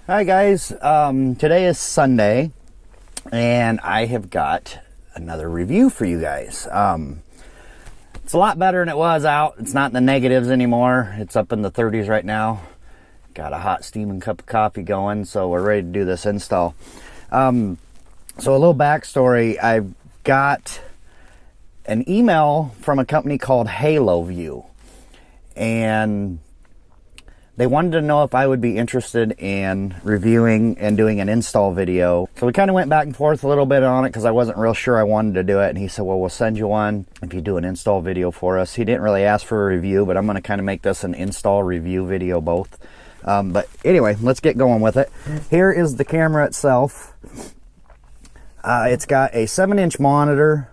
Hi guys, today is Sunday and I have got another review for you guys. It's a lot better than it was out. It's not in the negatives anymore. It's up in the 30s right now. Got a hot steaming cup of coffee going, so we're ready to do this install. So a little backstory. I've got an email from a company called Haloview, and they wanted to know if I would be interested in reviewing and doing an install video. So we kind of went back and forth a little bit on it because I wasn't real sure I wanted to do it. And he said, well, we'll send you one if you do an install video for us. He didn't really ask for a review, but I'm going to kind of make this an install review video both. But anyway, let's get going with it. Here is the camera itself. It's got a 7-inch monitor.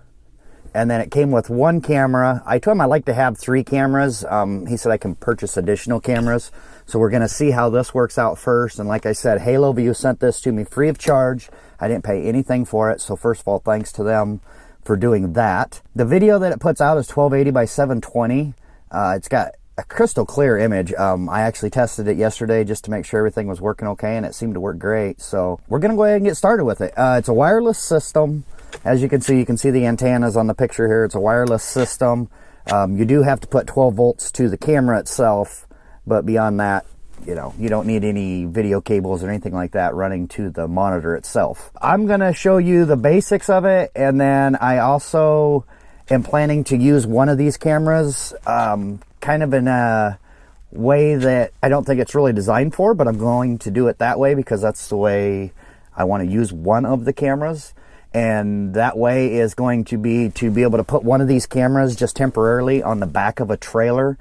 And then it came with one camera. I told him I like to have 3 cameras. He said I can purchase additional cameras. So we're gonna see how this works out first. And like I said, Haloview sent this to me free of charge. I didn't pay anything for it. So first of all, thanks to them for doing that. The video that it puts out is 1280 by 720. It's got a crystal clear image. I actually tested it yesterday just to make sure everything was working okay, and it seemed to work great. So we're gonna go ahead and get started with it. It's a wireless system. As you can see the antennas on the picture here. It's a wireless system. You do have to put 12 volts to the camera itself, but beyond that, you know, you don't need any video cables or anything like that running to the monitor itself. I'm gonna show you the basics of it, and then I also am planning to use one of these cameras kind of in a way that I don't think it's really designed for, but I'm going to do it that way because that's the way I want to use one of the cameras. And that way is going to be able to put one of these cameras just temporarily on the back of a trailer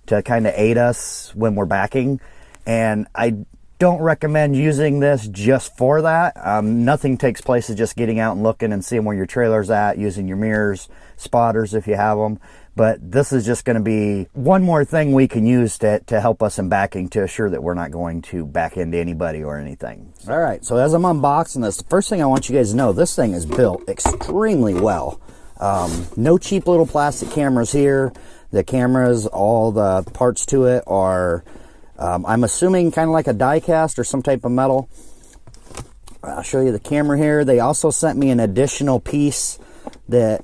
to kind of aid us when we're backing. And I don't recommend using this just for that. Nothing takes place of just getting out and looking and seeing where your trailer's at, using your mirrors, spotters if you have them. But this is just going to be one more thing we can use to help us in backing, to assure that we're not going to back into anybody or anything. All right, so as I'm unboxing this, the first thing I want you guys to know, this thing is built extremely well. No cheap little plastic cameras here. The cameras, all the parts to it are, I'm assuming kind of like a die cast or some type of metal. I'll show you the camera here. They also sent me an additional piece that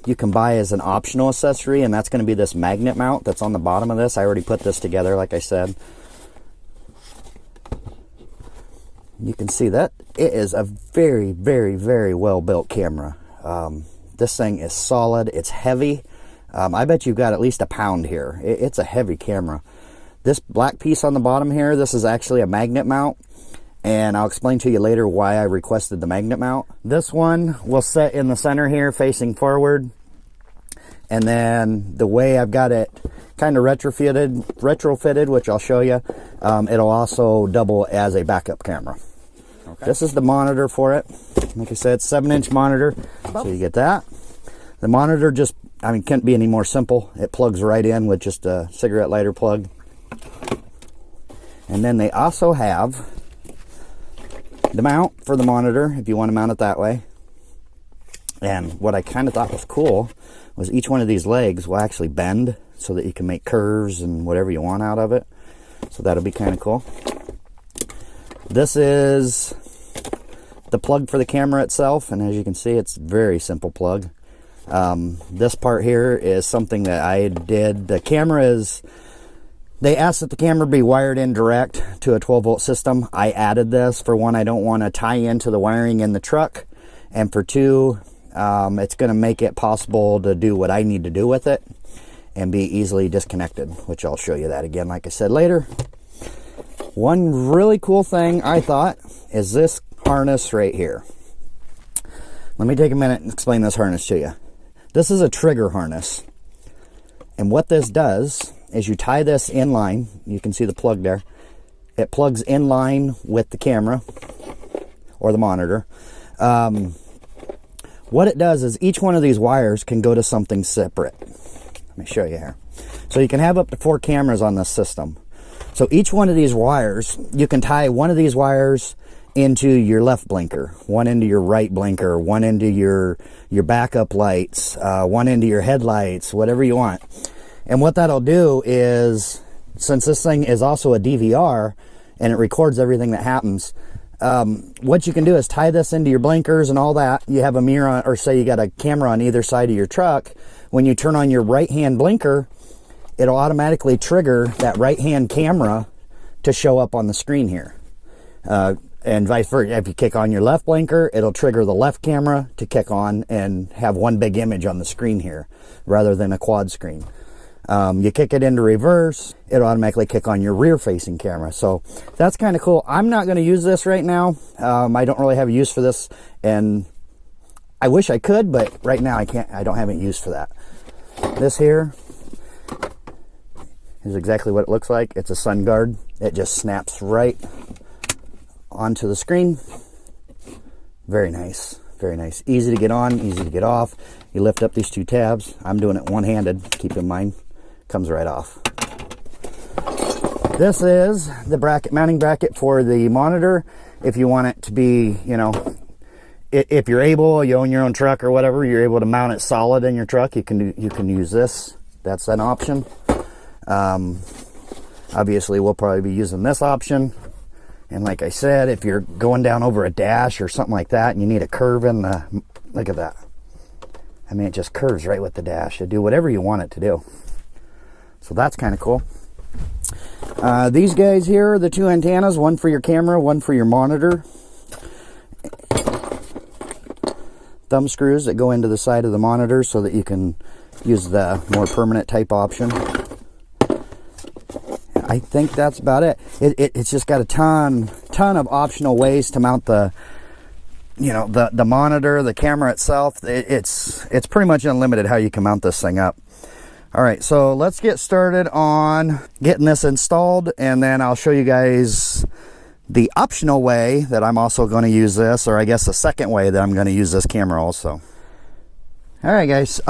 you can buy as an optional accessory, and that's going to be this magnet mount that's on the bottom of this. I already put this together, like I said. You can see that it is a very, very, very well built camera. This thing is solid. It's heavy. I bet you've got at least a pound here. It's a heavy camera. This black piece on the bottom here, this is actually a magnet mount. And I'll explain to you later why I requested the magnet mount. This one will sit in the center here facing forward. And then the way I've got it kind of retrofitted, which I'll show you, it'll also double as a backup camera. Okay. This is the monitor for it. Like I said, 7-inch monitor. So you get that. The monitor just, I mean, can't be any more simple. It plugs right in with just a cigarette lighter plug. And then they also have the mount for the monitor if you want to mount it that way. And what I kind of thought was cool was each one of these legs will actually bend so that you can make curves and whatever you want out of it. So that'll be kind of cool. This is the plug for the camera itself, and as you can see, it's a very simple plug. This part here is something that I did. The camera is, they asked that the camera be wired in direct to a 12-volt system. I added this. For one, I don't want to tie into the wiring in the truck. And for two, it's going to make it possible to do what I need to do with it and be easily disconnected, which I'll show you that again, like I said, later. One really cool thing I thought is this harness right here. Let me take a minute and explain this harness to you. This is a trigger harness. And what this does is you tie this in line. You can see the plug there. It plugs in line with the camera or the monitor. What it does is each one of these wires can go to something separate. Let me show you here. So you can have up to 4 cameras on this system. So each one of these wires, you can tie one of these wires into your left blinker, one into your right blinker, one into your backup lights, one into your headlights, whatever you want. And what that'll do is, since this thing is also a DVR, and it records everything that happens. What you can do is tie this into your blinkers and all that. You have a mirror on, or say you got a camera on either side of your truck. When you turn on your right hand blinker, it'll automatically trigger that right hand camera to show up on the screen here. And vice versa. If you kick on your left blinker, it'll trigger the left camera to kick on and have one big image on the screen here rather than a quad screen. You kick it into reverse, it'll automatically kick on your rear facing camera. So that's kind of cool. I'm not going to use this right now. I don't really have a use for this, and I wish I could, but right now I can't. I don't have any use for that. This here is exactly what it looks like. It's a sun guard. It just snaps right onto the screen. Very nice, very nice. Easy to get on, easy to get off. You lift up these two tabs. I'm doing it one-handed, keep in mind. Comes right off. This is the bracket, mounting bracket for the monitor. If you want it to be, you know, if you're able, you own your own truck or whatever, you're able to mount it solid in your truck, you can use this. That's an option. Obviously we'll probably be using this option. And like I said, if you're going down over a dash or something like that and you need a curve in the, look at that. I mean, it just curves right with the dash. You do whatever you want it to do. So that's kind of cool. These guys here are the two antennas, one for your camera, one for your monitor. Thumb screws that go into the side of the monitor so that you can use the more permanent type option. I think that's about it. It's just got a ton of optional ways to mount the, you know, the monitor, the camera itself. It's pretty much unlimited how you can mount this thing up. All right, so let's get started on getting this installed, and then I'll show you guys the optional way that I'm also going to use this, or I guess the second way that I'm going to use this camera also. All right, guys.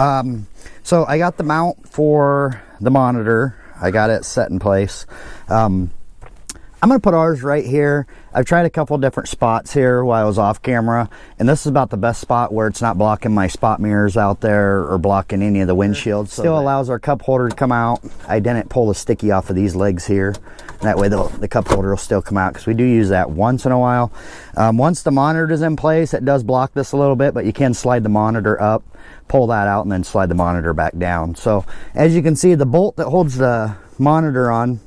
So I got the mount for the monitor. I got it set in place. I'm going to put ours right here. I've tried a couple different spots here while I was off camera, and this is about the best spot where it's not blocking my spot mirrors out there or blocking any of the windshield. Still allows our cup holder to come out. I didn't pull the sticky off of these legs here. That way the cup holder will still come out, because we do use that once in a while. Once the monitor is in place, it does block this a little bit, but you can slide the monitor up, pull that out, and then slide the monitor back down. So as you can see, the bolt that holds the monitor on,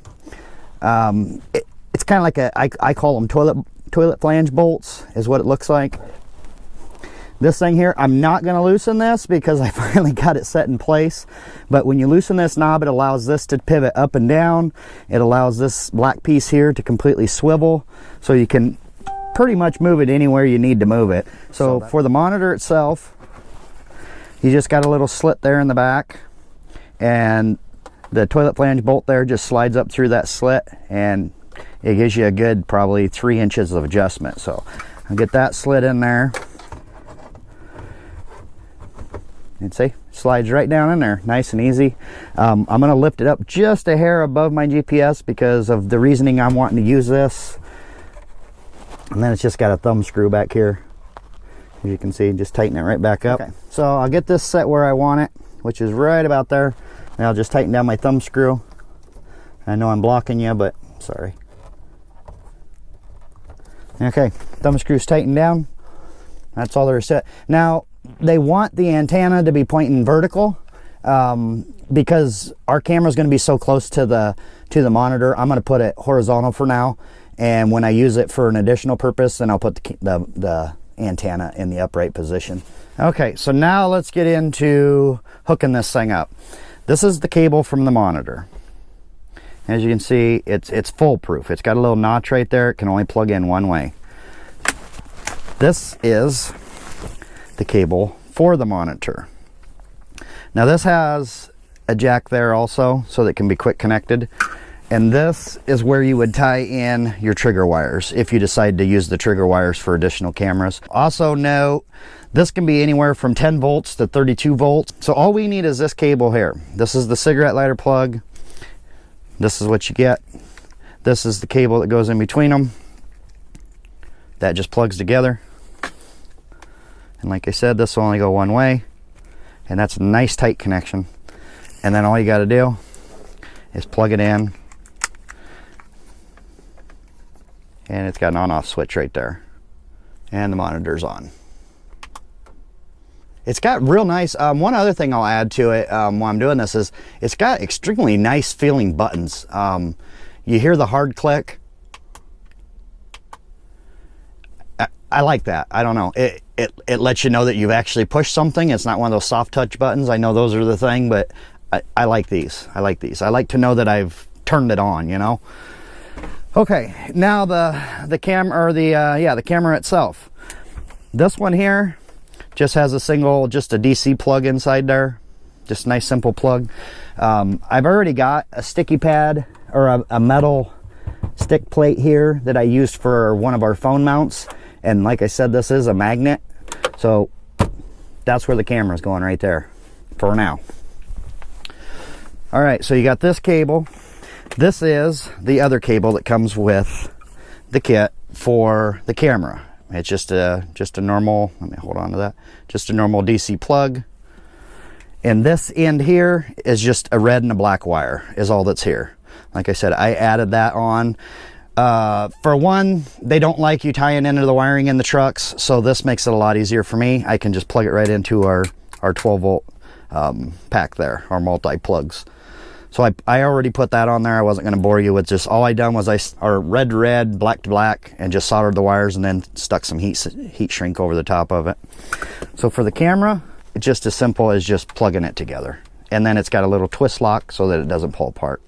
it's kind of like I call them toilet flange bolts is what it looks like. This thing here, I'm not going to loosen this because I finally got it set in place. But when you loosen this knob, it allows this to pivot up and down. It allows this black piece here to completely swivel, so you can pretty much move it anywhere you need to move it. So for the monitor itself, you just got a little slit there in the back, and the toilet flange bolt there just slides up through that slit, and it gives you a good probably 3 inches of adjustment. So I'll get that slid in there, and see, slides right down in there, nice and easy. I'm going to lift it up just a hair above my GPS because of the reasoning I'm wanting to use this. And then it's just got a thumb screw back here, as you can see, just tighten it right back up. Okay. So I'll get this set where I want it, which is right about there. And I'll just tighten down my thumb screw. I know I'm blocking you, but sorry. Okay, thumb screw's tightened down. That's all there is to it. Now, they want the antenna to be pointing vertical because our camera is going to be so close to the monitor. I'm going to put it horizontal for now, and when I use it for an additional purpose, then I'll put the antenna in the upright position. Okay, so now let's get into hooking this thing up. This is the cable from the monitor. As you can see, it's foolproof. It's got a little notch right there. It can only plug in one way. This is the cable for the monitor. Now this has a jack there also, so that it can be quick connected. And this is where you would tie in your trigger wires if you decide to use the trigger wires for additional cameras. Also note, this can be anywhere from 10 volts to 32 volts. So all we need is this cable here. This is the cigarette lighter plug. This is what you get. This is the cable that goes in between them. That just plugs together. And like I said, this will only go one way. And that's a nice tight connection. And then all you got to do is plug it in. And it's got an on-off switch right there. And the monitor's on. It's got real nice, one other thing I'll add to it while I'm doing this is it's got extremely nice feeling buttons. You hear the hard click. I like that. I don't know. It lets you know that you've actually pushed something. It's not one of those soft touch buttons. I know those are the thing, but I like these. I like these. I like to know that I've turned it on, you know? Okay, now the camera, or the camera itself. This one here just has a DC plug inside there. Just a nice simple plug. I've already got a sticky pad, or a metal stick plate here that I used for one of our phone mounts. And like I said, this is a magnet. So that's where the camera's going, right there for now. All right, so you got this cable. This is the other cable that comes with the kit for the camera. It's just a normal, let me hold on to that, just a normal DC plug. And this end here is just a red and a black wire is all that's here. Like I said, I added that on. For one, they don't like you tying into the wiring in the trucks, so this makes it a lot easier for me. I can just plug it right into our 12 volt pack there, our multi-plugs. So I already put that on there. I wasn't going to bore you with just, all I done was red to red, black to black, and just soldered the wires and then stuck some heat shrink over the top of it. So for the camera, it's just as simple as just plugging it together. And then it's got a little twist lock so that it doesn't pull apart.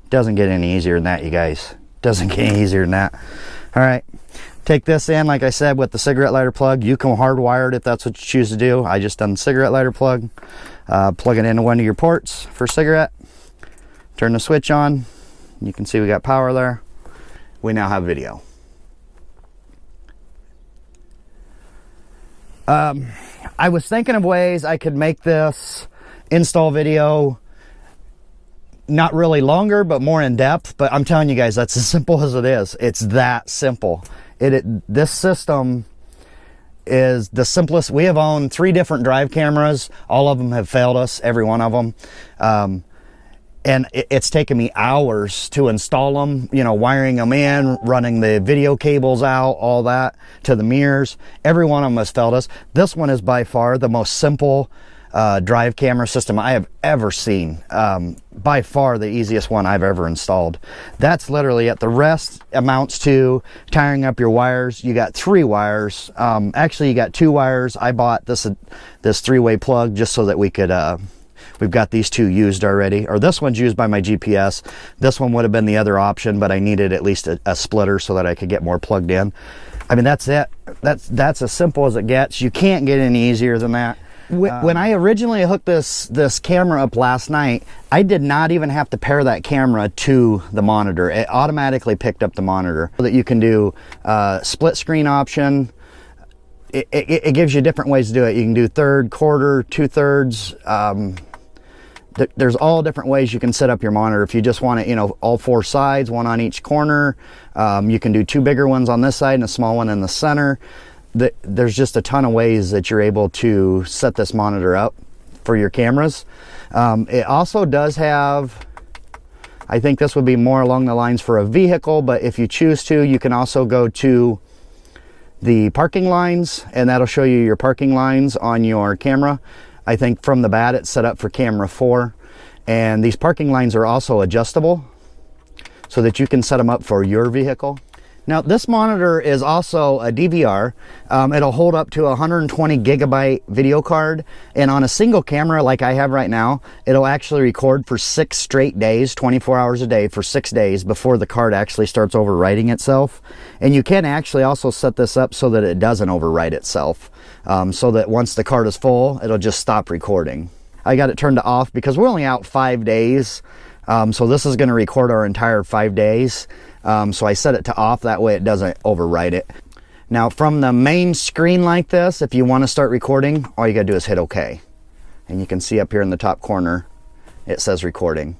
Doesn't get any easier than that, you guys. Doesn't get any easier than that. All right. Take this in, like I said, with the cigarette lighter plug. You can hardwire it if that's what you choose to do. I just done the cigarette lighter plug. Plug it into one of your ports for cigarette. Turn the switch on. You can see we got power there. We now have video. I was thinking of ways I could make this install video not really longer, but more in depth. But I'm telling you guys, that's as simple as it is. It's that simple. This system is the simplest. We have owned 3 different drive cameras. All of them have failed us, every one of them. And it's taken me hours to install them, you know, wiring them in, running the video cables out, all that, to the mirrors. Every one of them has failed us. This one is by far the most simple drive camera system I have ever seen. By far the easiest one I've ever installed. That's literally it. The rest amounts to tying up your wires. You got 3 wires. Actually, you got 2 wires. I bought this 3-way plug just so that we could, we've got these 2 used already. Or this one's used by my GPS. This one would have been the other option, but I needed at least a splitter so that I could get more plugged in. I mean, that's it. That's as simple as it gets. You can't get any easier than that. When I originally hooked this camera up last night, I did not even have to pair that camera to the monitor. It automatically picked up the monitor. So that you can do split screen option. It gives you different ways to do it. You can do third, quarter, 2/3. There's all different ways you can set up your monitor. If you just want it, you know, all 4 sides, one on each corner. You can do 2 bigger ones on this side and a small one in the center. There's just a ton of ways that you're able to set this monitor up for your cameras. It also does have, I think this would be more along the lines for a vehicle, but if you choose to, you can also go to the parking lines, and that'll show you your parking lines on your camera. I think from the bat it's set up for camera 4, and these parking lines are also adjustable so that you can set them up for your vehicle. Now this monitor is also a DVR. It'll hold up to a 120 gigabyte video card, and on a single camera like I have right now, it'll actually record for 6 straight days, 24 hours a day for 6 days before the card actually starts overwriting itself. And you can actually also set this up so that it doesn't overwrite itself, so that once the card is full, it'll just stop recording. I got it turned to off because we're only out 5 days, so this is going to record our entire 5 days. So I set it to off, that way it doesn't overwrite it. Now from the main screen like this, if you want to start recording, all you gotta do is hit OK. And you can see up here in the top corner, it says recording.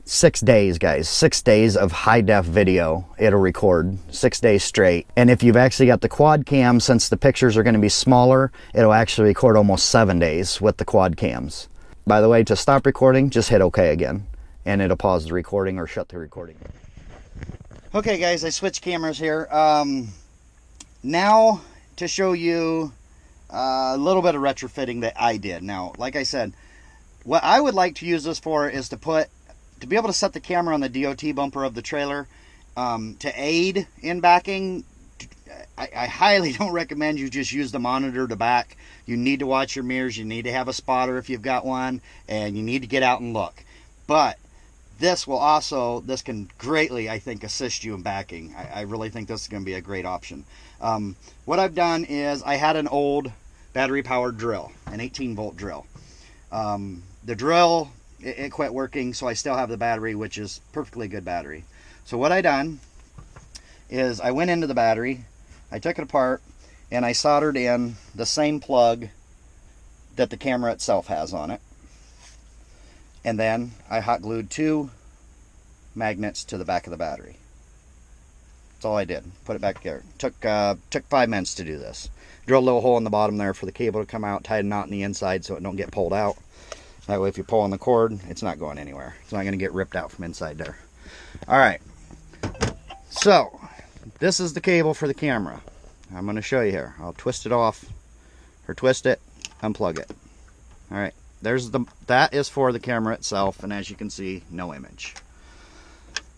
6 days, guys, 6 days of high def video it'll record, 6 days straight. And if you've actually got the quad cam, since the pictures are gonna be smaller, it'll actually record almost 7 days with the quad cams. By the way, to stop recording, just hit OK again. and it'll pause the recording or shut the recording. Okay guys, I switched cameras here. Now to show you a little bit of retrofitting that I did. Now, like I said, what I would like to use this for is to be able to set the camera on the DOT bumper of the trailer to aid in backing. I highly don't recommend you just use the monitor to back. You need to watch your mirrors, you need to have a spotter if you've got one, and you need to get out and look. But this can greatly, I think, assist you in backing. I really think this is going to be a great option. What I've done is I had an old battery-powered drill, an 18-volt drill. The drill, it quit working, so I still have the battery, which is perfectly good battery. So what I done is I went into the battery, I took it apart, and I soldered in the same plug that the camera itself has on it. And then I hot glued 2 magnets to the back of the battery. That's all I did. Put it back together. Took 5 minutes to do this. Drilled a little hole in the bottom there for the cable to come out. Tied a knot in the inside so it don't get pulled out. That way if you pull on the cord, it's not going anywhere. It's not going to get ripped out from inside there. Alright. So, this is the cable for the camera. I'm going to show you here. I'll twist it off. Or twist it. Unplug it. Alright. That is for the camera itself, and as you can see, no image.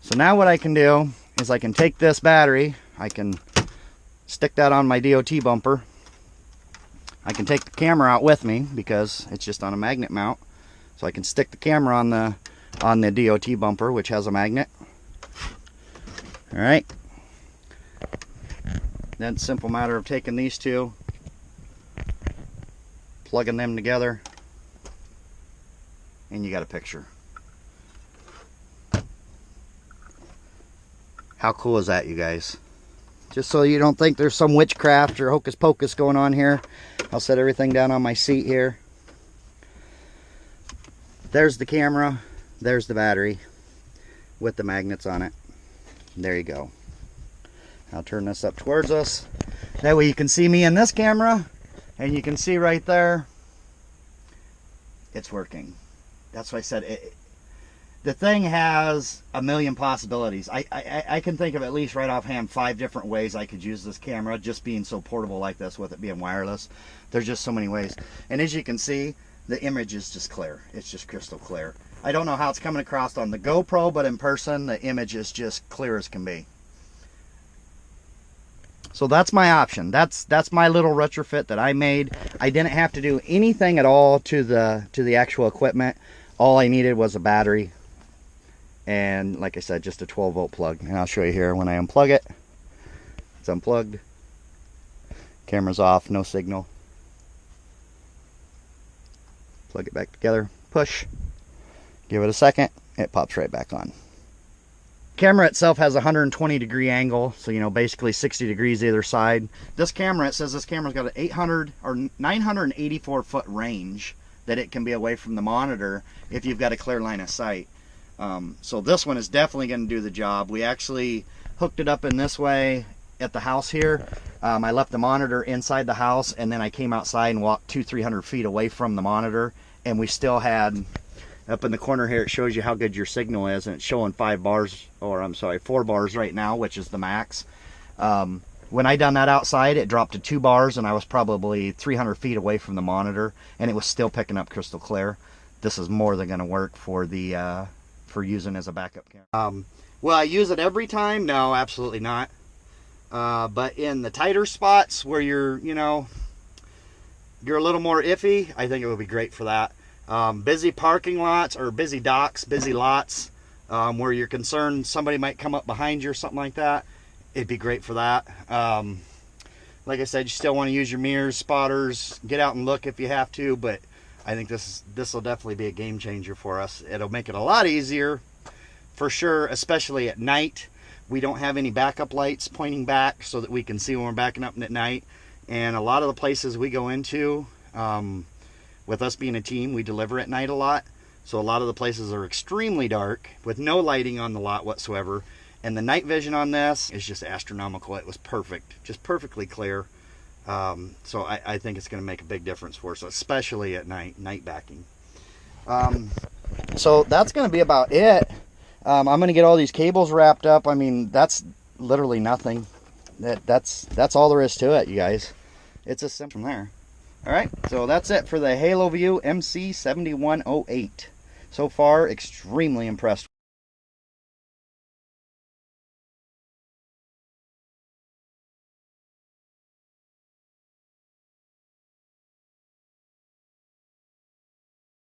So now what I can do is I can take this battery, I can stick that on my DOT bumper. I can take the camera out with me because it's just on a magnet mount. So I can stick the camera on the DOT bumper, which has a magnet. All right. Then it's a simple matter of taking these two, plugging them together, and you got a picture. How cool is that, you guys? Just so you don't think there's some witchcraft or hocus pocus going on here, I'll set everything down on my seat here. There's the camera, there's the battery with the magnets on it. There you go. I'll turn this up towards us. That way you can see me in this camera, and you can see right there, it's working. That's why I said the thing has a million possibilities. I can think of at least right offhand 5 different ways I could use this camera, just being so portable like this with it being wireless. There's just so many ways. And as you can see, the image is just clear. It's just crystal clear. I don't know how it's coming across on the GoPro, but in person, the image is just clear as can be. So that's my option. That's my little retrofit that I made. I didn't have to do anything at all to the actual equipment. All I needed was a battery and, like I said, just a 12-volt plug. And I'll show you here when I unplug it. It's unplugged. Camera's off, no signal. Plug it back together, push. Give it a second, it pops right back on. Camera itself has a 120-degree angle, so you know, basically 60 degrees either side. This camera, it says this camera's got an 800 or 984-foot range that it can be away from the monitor if you've got a clear line of sight. So this one is definitely going to do the job. We actually hooked it up in this way at the house here. I left the monitor inside the house, and then I came outside and walked 200-300 feet away from the monitor, and we still had, up in the corner here, it shows you how good your signal is, and it's showing 4 bars right now, which is the max. When I done that outside, it dropped to 2 bars, and I was probably 300 feet away from the monitor, and it was still picking up crystal clear. This is more than going to work for the for using as a backup camera. Will I use it every time? No, absolutely not. But in the tighter spots where you're a little more iffy, I think it would be great for that. Busy parking lots or busy docks, busy lots, where you're concerned somebody might come up behind you or something like that, it'd be great for that. Like I said, you still want to use your mirrors, spotters, get out and look if you have to, but I think this will definitely be a game changer for us. It'll make it a lot easier, for sure, especially at night. We don't have any backup lights pointing back so that we can see when we're backing up at night. And a lot of the places we go into, with us being a team, we deliver at night a lot. So a lot of the places are extremely dark with no lighting on the lot whatsoever. And the night vision on this is just astronomical. It was perfect, just perfectly clear. So I think it's going to make a big difference for us, especially at night backing. So that's going to be about it. I'm going to get all these cables wrapped up. I mean, that's literally nothing. That's all there is to it, you guys. It's a simple from there. All right, so that's it for the Haloview MC7108. So far, extremely impressed.